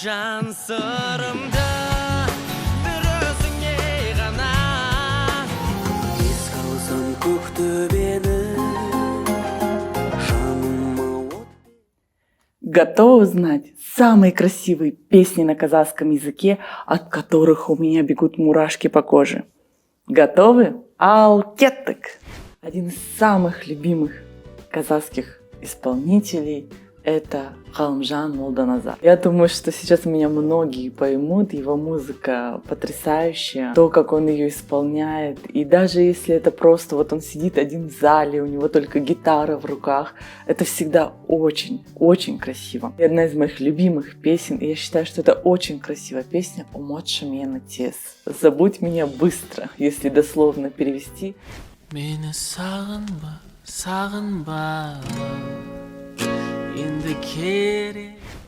жан сырымды бір өзіңе ғана ес қалсам көк төбені жаныма от. Готовы узнать самые красивые песни на казахском языке, от которых у меня бегут мурашки по коже? Готовы? Ал кеттік! Один из самых любимых казахских исполнителей – это Галымжан Молданазар. Я думаю, что сейчас меня многие поймут, его музыка потрясающая, то, как он ее исполняет. И даже если это просто вот он сидит один в зале, у него только гитара в руках, это всегда очень красиво. И одна из моих любимых песен, и я считаю, что это очень красивая песня «Умотшы мені тез». «Забудь меня быстро», если дословно перевести. Мені сағынба, сағынба.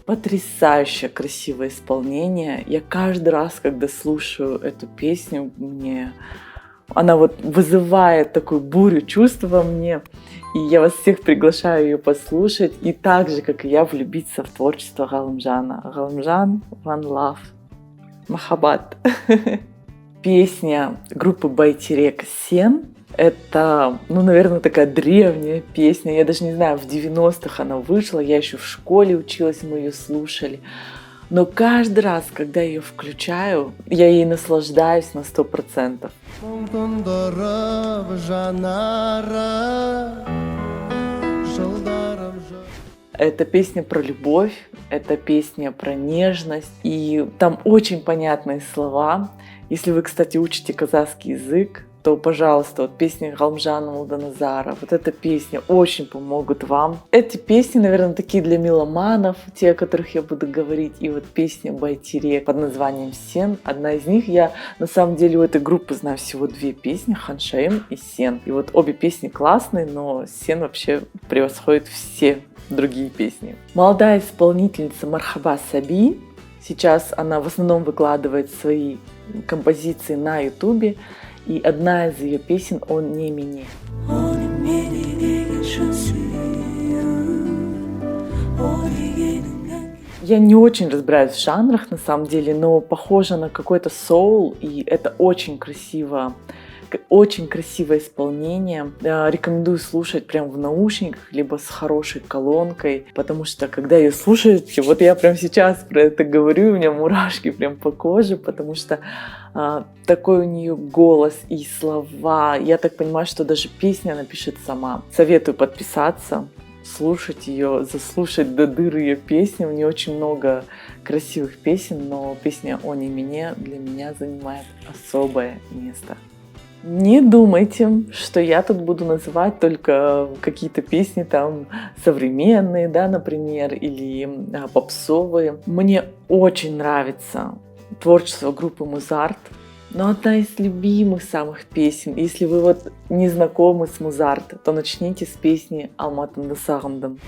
Потрясающе красивое исполнение. Я каждый раз, когда слушаю эту песню, она вот вызывает такую бурю чувств во мне. И я вас всех приглашаю ее послушать. И так же, как и я, влюбиться в творчество Галымжана. Галымжан, One Love, Махаббат. Песня группы Байтерек «Сен». Это, наверное, такая древняя песня. Я даже не знаю, в 90-х она вышла. Я еще в школе училась, мы ее слушали. Но каждый раз, когда я ее включаю, я ей наслаждаюсь на 100%. Это песня про любовь, это песня про нежность. И там очень понятные слова. Если вы, кстати, учите казахский язык, то, пожалуйста, вот песни Галымжана Молданазара, вот эта песня очень помогут вам. Эти песни, наверное, такие для меломанов, те, о которых я буду говорить. И вот песня Байтерек под названием «Сен». Одна из них, я на самом деле у этой группы знаю всего две песни, «Ханшаим» и «Сен». И вот обе песни классные, но «Сен» вообще превосходит все другие песни. Молодая исполнительница Мархаба Саби. Сейчас она в основном выкладывает свои композиции на ютубе. И одна из ее песен «Он не мне». Я не очень разбираюсь в жанрах на самом деле, но похоже на какой-то соул, и это очень красиво. Очень красивое исполнение. Рекомендую слушать прям в наушниках, либо с хорошей колонкой, потому что когда ее слушаете, вот я прям сейчас про это говорю, у меня мурашки прям по коже, потому что такой у нее голос и слова. Я так понимаю, что даже песню она пишет сама. Советую подписаться, слушать ее, заслушать до дыр ее песни. У нее очень много красивых песен, но песня «О не мне» для меня занимает особое место. Не думайте, что я тут буду называть только какие-то песни там современные, да, например, или попсовые. Мне очень нравится творчество группы Музарт, но одна из любимых самых песен. Если вы вот не знакомы с Музарт, то начните с песни «Алматымды сағындым».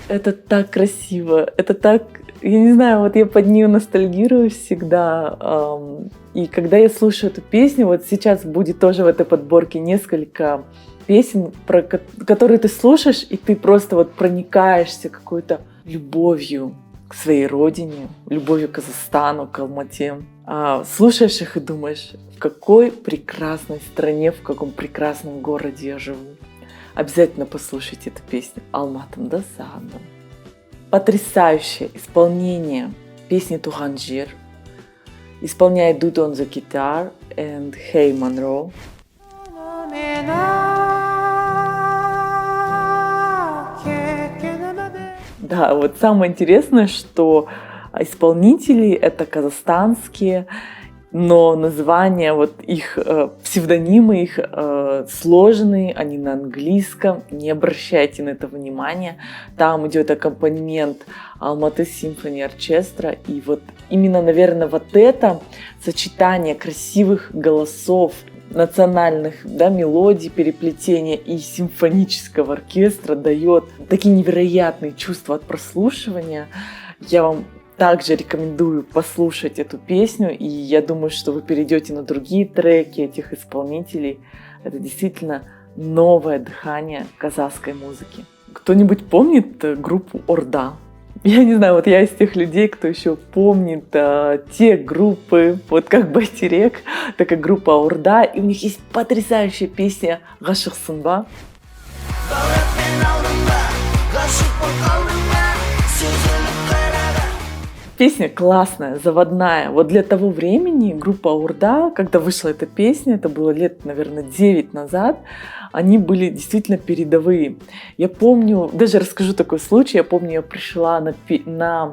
Это так красиво, это так... Я не знаю, вот я под нее ностальгирую всегда. И когда я слушаю эту песню, вот сейчас будет тоже в этой подборке несколько песен, про которые ты слушаешь, и ты просто вот проникаешься какой-то любовью к своей родине, любовью к Казахстану, к Алмате. Слушаешь их и думаешь, в какой прекрасной стране, в каком прекрасном городе я живу. Обязательно послушайте эту песню «Алматымды сағындым». Потрясающее исполнение песни «Туған жер». Исполняет Dude on the Guitar and Hey Monroe. Да, вот самое интересное, что исполнители это казахстанские, но названия, вот их псевдонимы, их сложные, они на английском, не обращайте на это внимания. Там идет аккомпанемент Алматы Symphony Orchestra, и вот именно, наверное, вот это сочетание красивых голосов, национальных, да, мелодий, переплетения и симфонического оркестра дает такие невероятные чувства от прослушивания. Я вам также рекомендую послушать эту песню, и я думаю, что вы перейдете на другие треки этих исполнителей. Это действительно новое дыхание казахской музыки. Кто-нибудь помнит группу Орда? Я не знаю, вот я из тех людей, кто еще помнит те группы, вот как Байтерек, так и группа Орда, и у них есть потрясающая песня «Гашық сынба». Песня классная, заводная. Вот для того времени группа Орда, когда вышла эта песня, это было лет, наверное, 9 назад, они были действительно передовые. Я помню, даже расскажу такой случай, я помню, я пришла на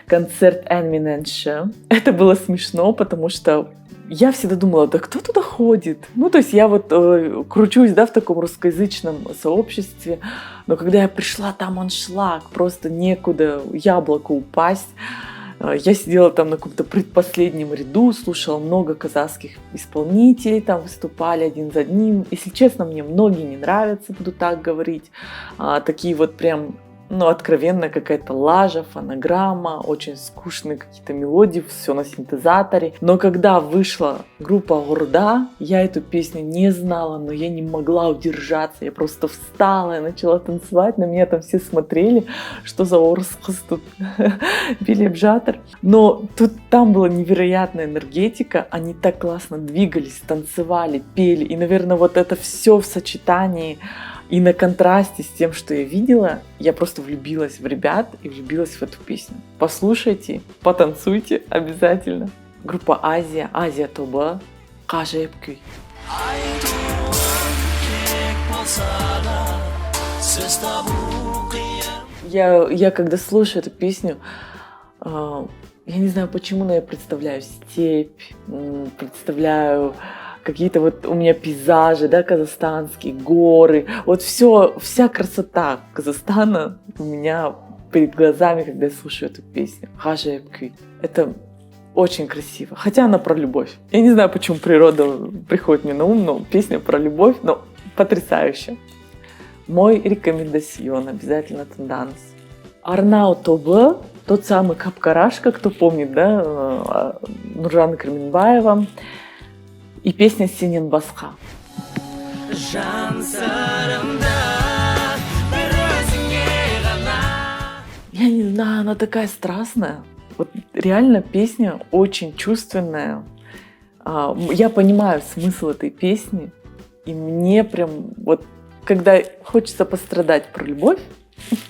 концерт Энминенше. Это было смешно, потому что я всегда думала, да кто туда ходит? Ну, то есть я вот кручусь, да, в таком русскоязычном сообществе, но когда я пришла, там аншлаг, просто некуда яблоку упасть. Я сидела там на каком-то предпоследнем ряду, слушала много казахских исполнителей, там выступали один за одним. Если честно, мне многие не нравятся, буду так говорить. Такие вот прям, ну, откровенная какая-то лажа, фонограмма, очень скучные какие-то мелодии, все на синтезаторе. Но когда вышла группа Орда, я эту песню не знала, но я не могла удержаться. Я просто встала и начала танцевать. На меня там все смотрели, что за орыс-қыз тут билеп жатыр. Но там была невероятная энергетика. Они так классно двигались, танцевали, пели. И, наверное, вот это все в сочетании и на контрасте с тем, что я видела, я просто влюбилась в ребят и влюбилась в эту песню. Послушайте, потанцуйте обязательно. Группа Азия, Азия Тобы, Қажайып күй. Я когда слушаю эту песню, я не знаю почему, но я представляю степь, представляю какие-то вот у меня пейзажи, да, казахстанские, горы. Вот вся красота Казахстана у меня перед глазами, когда я слушаю эту песню. Қажайып күй. Это очень красиво. Хотя она про любовь. Я не знаю, почему природа приходит мне на ум, но песня про любовь, но потрясающая. Мой рекомендацион, обязательно тыңдаңыз. Арнау тобы, тот самый Капкарашка, кто помнит, да, Нуржан Кременбаева. И песня «Сенен басқа». Я не знаю, она такая страстная. Вот реально песня очень чувственная. Я понимаю смысл этой песни. И мне прям вот, когда хочется пострадать про любовь,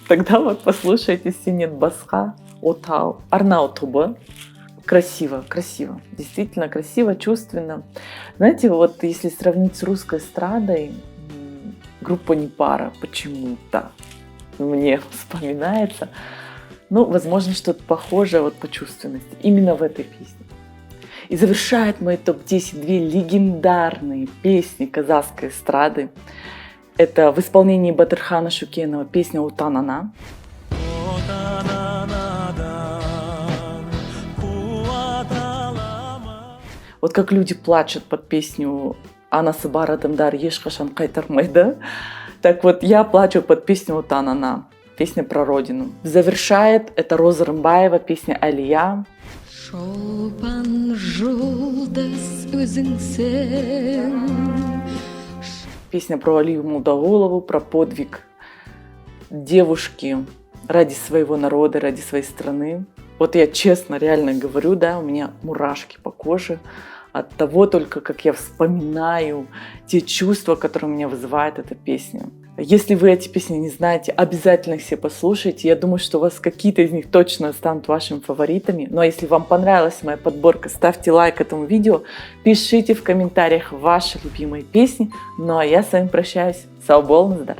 тогда вот послушайте «Сенен басқа» от Арнау тобы. Красиво, красиво, действительно красиво, чувственно. Знаете, вот если сравнить с русской эстрадой, группа Непара почему-то мне вспоминается. Ну, возможно, что-то похожее вот по чувственности именно в этой песне. И завершает мой топ-10 две легендарные песни казахской эстрады. Это в исполнении Батырхана Шукенова песня «Отан ана». Вот как люди плачут под песню «Анасы бар адамдар ешқашан қайтармайды», так вот я плачу под песню «Отан ана», песня про родину. Завершает это Роза Рымбаева, песня «Алия». Шолпан жолдас өзіңсің. Песня про Алию Молдоголову, про подвиг девушки ради своего народа, ради своей страны. Вот я честно, реально говорю, да, у меня мурашки по коже от того только, как я вспоминаю те чувства, которые у меня вызывает эта песня. Если вы эти песни не знаете, обязательно их все послушайте. Я думаю, что у вас какие-то из них точно станут вашими фаворитами. Ну а если вам понравилась моя подборка, ставьте лайк этому видео, пишите в комментариях ваши любимые песни. Ну а я с вами прощаюсь. Сау болыңыздар!